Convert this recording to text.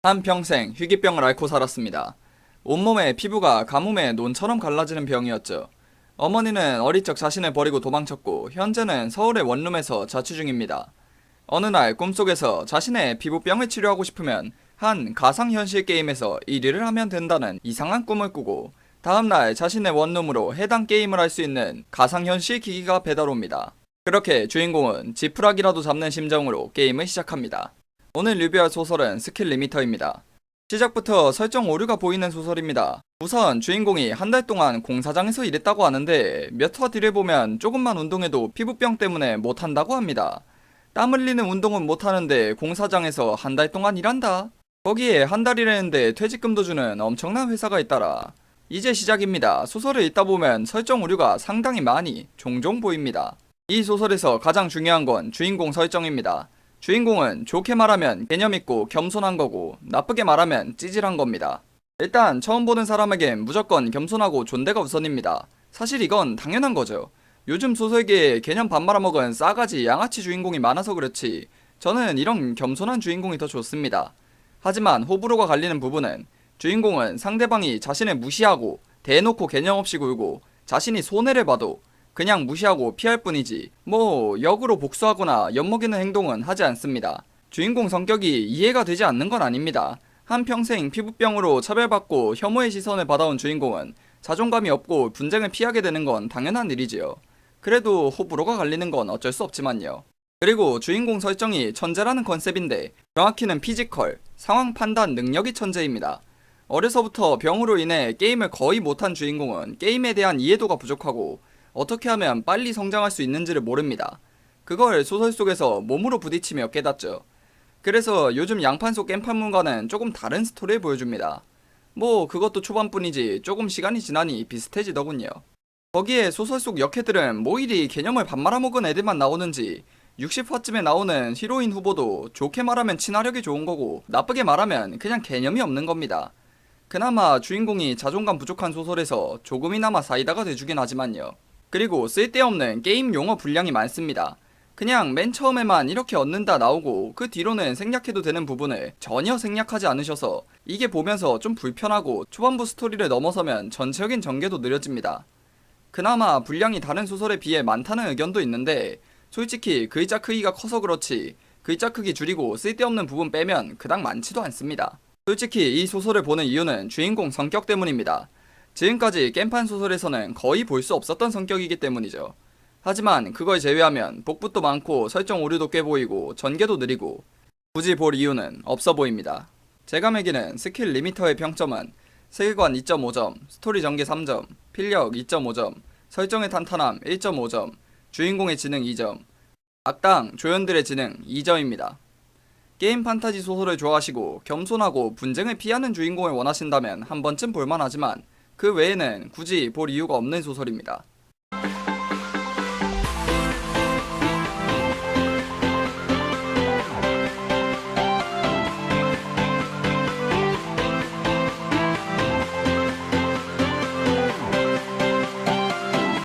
한평생 희귀병을 앓고 살았습니다. 온몸에 피부가 가뭄에 논처럼 갈라지는 병이었죠. 어머니는 어릴 적 자신을 버리고 도망쳤고 현재는 서울의 원룸에서 자취 중입니다. 어느 날 꿈속에서 자신의 피부병을 치료하고 싶으면 한 가상현실 게임에서 1위를 하면 된다는 이상한 꿈을 꾸고 다음날 자신의 원룸으로 해당 게임을 할 수 있는 가상현실 기기가 배달옵니다. 그렇게 주인공은 지푸라기라도 잡는 심정으로 게임을 시작합니다. 오늘 리뷰할 소설은 스킬 리미터입니다. 시작부터 설정 오류가 보이는 소설입니다. 우선 주인공이 한 달 동안 공사장에서 일했다고 하는데 몇 화 뒤를 보면 조금만 운동해도 피부병 때문에 못한다고 합니다. 땀 흘리는 운동은 못하는데 공사장에서 한 달 동안 일한다? 거기에 한 달이라는데 퇴직금도 주는 엄청난 회사가 있더라. 이제 시작입니다. 소설을 읽다 보면 설정 오류가 상당히 많이 종종 보입니다. 이 소설에서 가장 중요한 건 주인공 설정입니다. 주인공은 좋게 말하면 개념 있고 겸손한 거고 나쁘게 말하면 찌질한 겁니다. 일단 처음 보는 사람에겐 무조건 겸손하고 존대가 우선입니다. 사실 이건 당연한 거죠. 요즘 소설계에 개념 반 말아먹은 싸가지 양아치 주인공이 많아서 그렇지 저는 이런 겸손한 주인공이 더 좋습니다. 하지만 호불호가 갈리는 부분은 주인공은 상대방이 자신을 무시하고 대놓고 개념 없이 굴고 자신이 손해를 봐도 그냥 무시하고 피할 뿐이지 뭐 역으로 복수하거나 엿먹이는 행동은 하지 않습니다. 주인공 성격이 이해가 되지 않는 건 아닙니다. 한평생 피부병으로 차별받고 혐오의 시선을 받아온 주인공은 자존감이 없고 분쟁을 피하게 되는 건 당연한 일이지요. 그래도 호불호가 갈리는 건 어쩔 수 없지만요. 그리고 주인공 설정이 천재라는 컨셉인데 정확히는 피지컬, 상황 판단 능력이 천재입니다. 어려서부터 병으로 인해 게임을 거의 못한 주인공은 게임에 대한 이해도가 부족하고 어떻게 하면 빨리 성장할 수 있는지를 모릅니다. 그걸 소설 속에서 몸으로 부딪히며 깨닫죠. 그래서 요즘 양판 속 겜판문과는 조금 다른 스토리를 보여줍니다. 뭐 그것도 초반뿐이지 조금 시간이 지나니 비슷해지더군요. 거기에 소설 속 역해들은 뭐 이리 개념을 반말아먹은 애들만 나오는지 60화쯤에 나오는 히로인 후보도 좋게 말하면 친화력이 좋은 거고 나쁘게 말하면 그냥 개념이 없는 겁니다. 그나마 주인공이 자존감 부족한 소설에서 조금이나마 사이다가 돼주긴 하지만요. 그리고 쓸데없는 게임 용어 분량이 많습니다. 그냥 맨 처음에만 이렇게 얻는다 나오고 그 뒤로는 생략해도 되는 부분을 전혀 생략하지 않으셔서 이게 보면서 좀 불편하고 초반부 스토리를 넘어서면 전체적인 전개도 느려집니다. 그나마 분량이 다른 소설에 비해 많다는 의견도 있는데 솔직히 글자 크기가 커서 그렇지 글자 크기 줄이고 쓸데없는 부분 빼면 그닥 많지도 않습니다. 솔직히 이 소설을 보는 이유는 주인공 성격 때문입니다. 지금까지 겜판 소설에서는 거의 볼 수 없었던 성격이기 때문이죠. 하지만 그걸 제외하면 복붙도 많고 설정 오류도 꽤 보이고 전개도 느리고 굳이 볼 이유는 없어 보입니다. 제가 매기는 스킬 리미터의 평점은 세계관 2.5점, 스토리 전개 3점, 필력 2.5점, 설정의 탄탄함 1.5점, 주인공의 지능 2점, 악당 조연들의 지능 2점입니다. 게임 판타지 소설을 좋아하시고 겸손하고 분쟁을 피하는 주인공을 원하신다면 한 번쯤 볼만하지만 그 외에는 굳이 볼 이유가 없는 소설입니다.